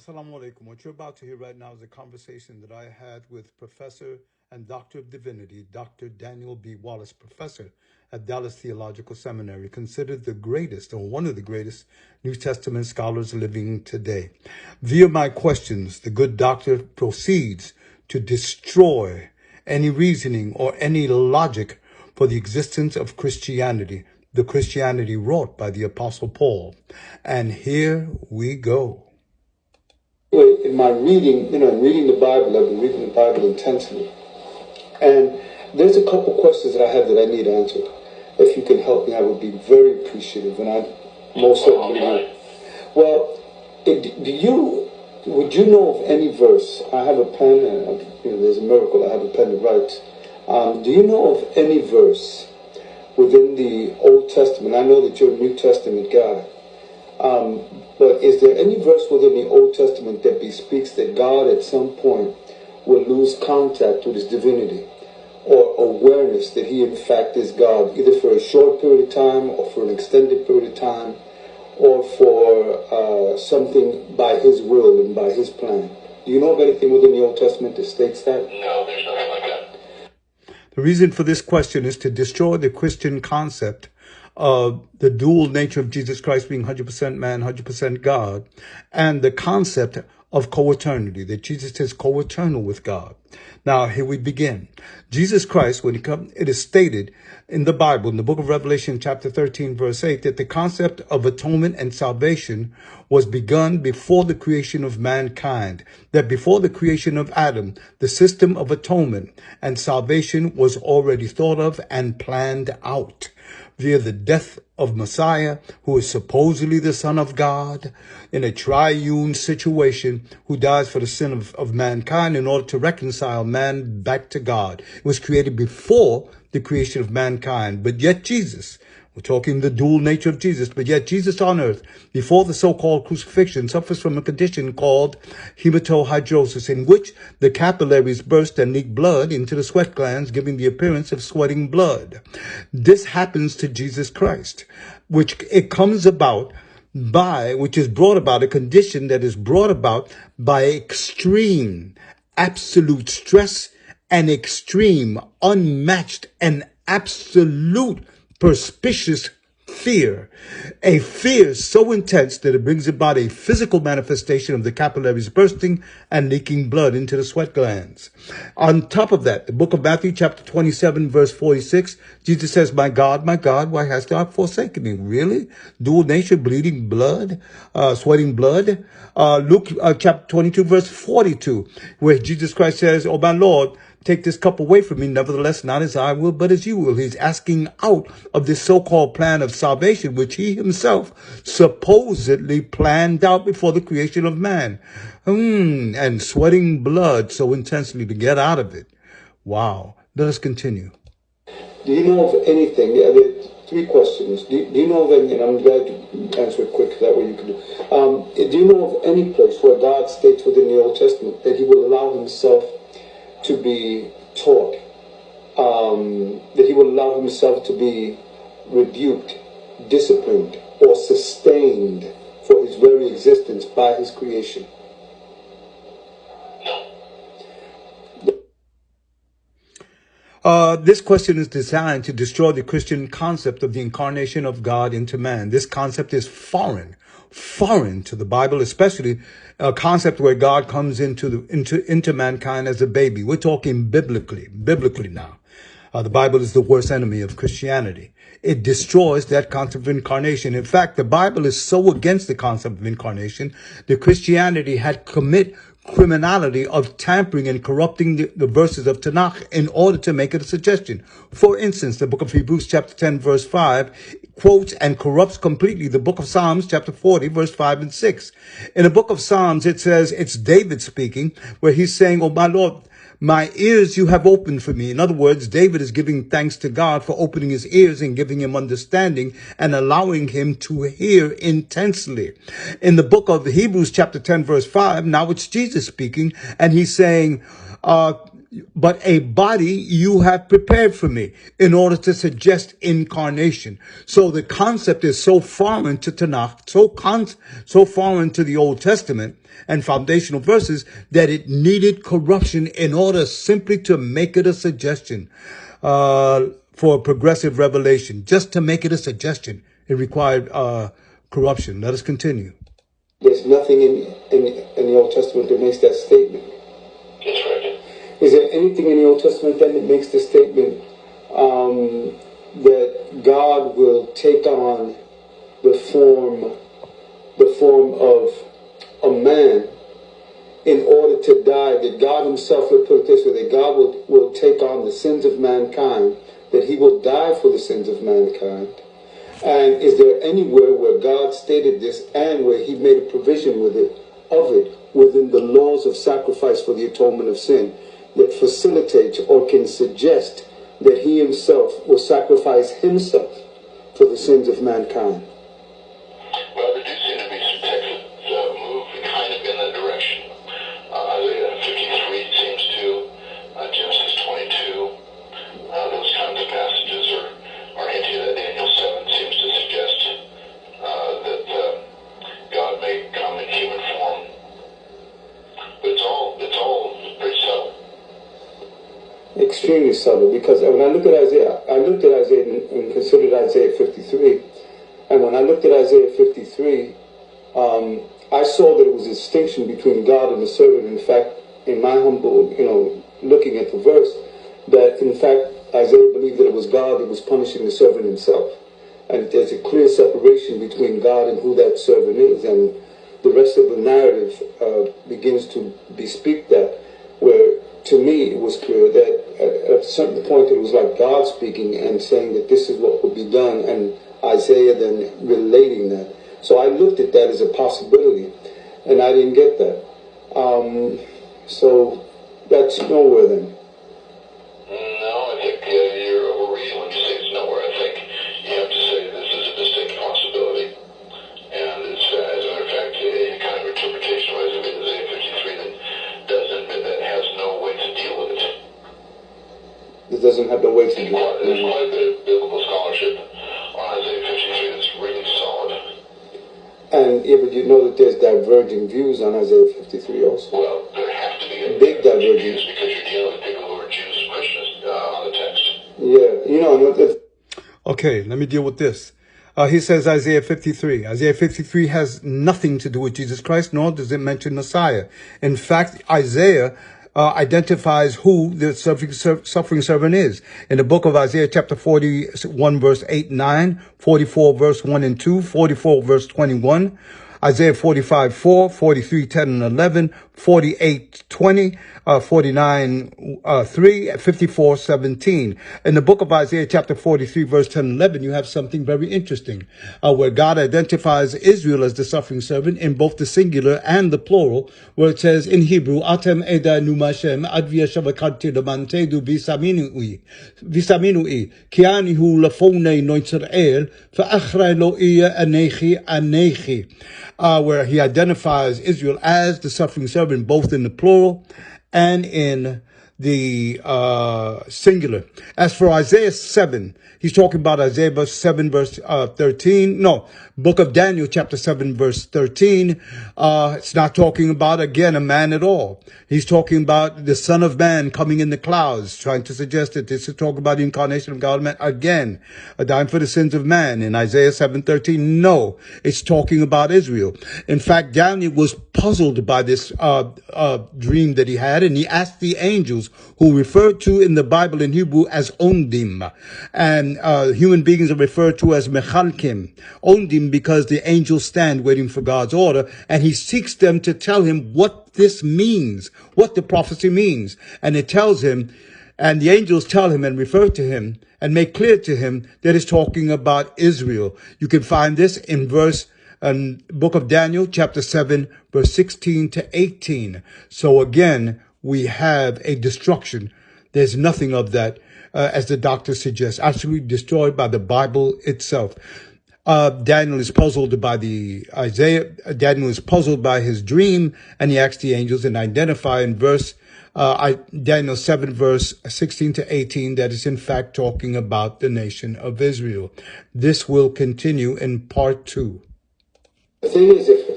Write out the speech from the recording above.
Assalamu alaikum. What you're about to hear right now is a conversation that I had with Professor and Doctor of Divinity, Dr. Daniel B. Wallace, Professor at Dallas Theological Seminary, considered the greatest or one of the greatest New Testament scholars living today. Via my questions, the good doctor proceeds to destroy any reasoning or any logic for the existence of Christianity, the Christianity wrought by the Apostle Paul. And here we go. In my reading, in reading the Bible, I've been reading the Bible intensely. And there's a couple questions that I have that I need answered. If you can help me, I would be very appreciative, and I most certainly will. Well, would you know of any verse? I have a pen, and there's a miracle. I have a pen to write. Do you know of any verse within the Old Testament? I know that you're a New Testament guy. But is there any verse within the Old Testament that bespeaks that God at some point will lose contact with his divinity or awareness that he in fact is God, either for a short period of time or for an extended period of time or for something by his will and by his plan? Do you know of anything within the Old Testament that states that? No, there's nothing like that. The reason for this question is to destroy the Christian concept of the dual nature of Jesus Christ being 100% man, 100% God, and the concept of co-eternity, that Jesus is co-eternal with God. Now, here we begin. Jesus Christ, when he comes, it is stated in the Bible, in the book of Revelation, chapter 13, verse 8, that the concept of atonement and salvation was begun before the creation of mankind, that before the creation of Adam, the system of atonement and salvation was already thought of and planned out via the death of Messiah, who is supposedly the Son of God, in a triune situation, who dies for the sin of mankind in order to reconcile man back to God. It was created before the creation of mankind, but yet Jesus, we're talking the dual nature of Jesus, but yet Jesus on earth, before the so-called crucifixion, suffers from a condition called hematohydrosis, in which the capillaries burst and leak blood into the sweat glands, giving the appearance of sweating blood. This happens to Jesus Christ, which it comes about by, which is brought about, a condition that is brought about by extreme, absolute stress and extreme, unmatched and absolute perspicuous fear, a fear so intense that it brings about a physical manifestation of the capillaries bursting and leaking blood into the sweat glands. On top of that, the book of Matthew, chapter 27, verse 46, Jesus says, my God, why hast thou forsaken me? Really? Dual nature, bleeding blood, sweating blood. Luke, chapter 22, verse 42, where Jesus Christ says, oh, my Lord, take this cup away from me. Nevertheless, not as I will, but as you will. He's asking out of this so-called plan of salvation, which he himself supposedly planned out before the creation of man. And sweating blood so intensely to get out of it. Wow. Let us continue. Do you know of anything? There are three questions. Do you know of any, and I'm glad you answer it quick, that way you can do. Do you know of any place where God states within the Old Testament that he will allow himself to be taught, that he will allow himself to be rebuked, disciplined, or sustained for his very existence by his creation? This question is designed to destroy the Christian concept of the incarnation of God into man. This concept is foreign to the Bible, especially a concept where God comes into mankind as a baby. We're talking biblically now. The Bible is the worst enemy of Christianity. It destroys that concept of incarnation. In fact, the Bible is so against the concept of incarnation that Christianity had commit criminality of tampering and corrupting the verses of Tanakh in order to make it a suggestion. For instance, the book of Hebrews chapter 10 verse 5 quotes and corrupts completely the book of Psalms chapter 40 verse 5 and 6. In the book of Psalms, it says, it's David speaking, where he's saying, oh my Lord, my ears you have opened for me. In other words, David is giving thanks to God for opening his ears and giving him understanding and allowing him to hear intensely. In the book of Hebrews chapter 10 verse 5, now it's Jesus speaking, and he's saying, but a body you have prepared for me, in order to suggest incarnation. So the concept is so foreign to Tanakh, so foreign to the Old Testament and foundational verses, that it needed corruption in order simply to make it a suggestion, for progressive revelation. Just to make it a suggestion, it required corruption. Let us continue. There's nothing in the Old Testament that makes that statement. That's right. Is there anything in the Old Testament then that makes the statement that God will take on the form of a man in order to die? That God himself, will put it this way, that God will take on the sins of mankind, that he will die for the sins of mankind? And is there anywhere where God stated this and where he made a provision of it within the laws of sacrifice for the atonement of sin, that facilitates or can suggest that he himself will sacrifice himself for the sins of mankind? Well, there do seem to be some texts that move kind of in that direction. Isaiah 53 seems to, Genesis 22, those kinds of passages are hinting at. Daniel 7 seems to suggest that God may come in human form. But it's all pretty subtle. Extremely subtle, because when I looked at Isaiah and considered Isaiah 53, and when I looked at Isaiah 53, I saw that it was a distinction between God and the servant. In fact, in my humble, looking at the verse, that in fact Isaiah believed that it was God that was punishing the servant himself, and there's a clear separation between God and who that servant is, and the rest of the narrative begins to bespeak that, where to me it was clear that at a certain point it was like God speaking and saying that this is what will be done, and Isaiah then relating that. So I looked at that as a possibility, and I didn't get that. So that's nowhere then. No, I think you're overreading when you say it's nowhere. I think you have to say this is a distinct possibility. And it's, as a matter of fact, any kind of interpretation of Isaiah 53 that doesn't, that has no way to deal with it. It doesn't have the way to do it. There's quite a bit of biblical scholarship on Isaiah 53 that's really solid. And yeah, but you know that there's diverging views on Isaiah 53 also. Well, there have to be Big diverging views because you're dealing with people who are Jews and Christians on the text. Yeah, Okay, let me deal with this. He says Isaiah 53. Isaiah 53 has nothing to do with Jesus Christ, nor does it mention Messiah. In fact, Isaiah identifies who the suffering servant is. In the book of Isaiah, chapter 41, verse 8 and 9, 44, verse 1 and 2, 44, verse 21, Isaiah 45, 4, 43, 10 and 11, 48, 20, 49, 3, 54, 17. In the book of Isaiah, chapter 43, verse 10 and 11, you have something very interesting, where God identifies Israel as the suffering servant in both the singular and the plural, where it says in Hebrew, Atem eda numashem advia shavakati lemantedu visaminui, kianihu lafone noitzer fa'achrai lo iya anechi, where he identifies Israel as the suffering servant, both in the plural and in the singular. As for Isaiah 7, he's talking about Isaiah 7 verse 13. No, book of Daniel chapter 7 verse 13. It's not talking about, again, a man at all. He's talking about the Son of Man coming in the clouds, trying to suggest that this is talking about the incarnation of God again, dying for the sins of man. In Isaiah 7:13, no, it's talking about Israel. In fact, Daniel was puzzled by this dream that he had, and he asked the angels, who referred to in the Bible in Hebrew as ondim, and human beings are referred to as mechalkim. Ondim because the angels stand waiting for God's order, and he seeks them to tell him what this means, what the prophecy means. And it tells him, and the angels tell him and refer to him and make clear to him that it's talking about Israel. You can find this in book of Daniel, chapter 7, verse 16 to 18. So again, we have a destruction. There's nothing of that, as the doctor suggests, absolutely destroyed by the Bible itself. Daniel is puzzled by Daniel is puzzled by his dream, and he asks the angels and identify in verse Daniel 7 verse 16 to 18, that is in fact talking about the nation of Israel. This will continue in part 2. The thing is, if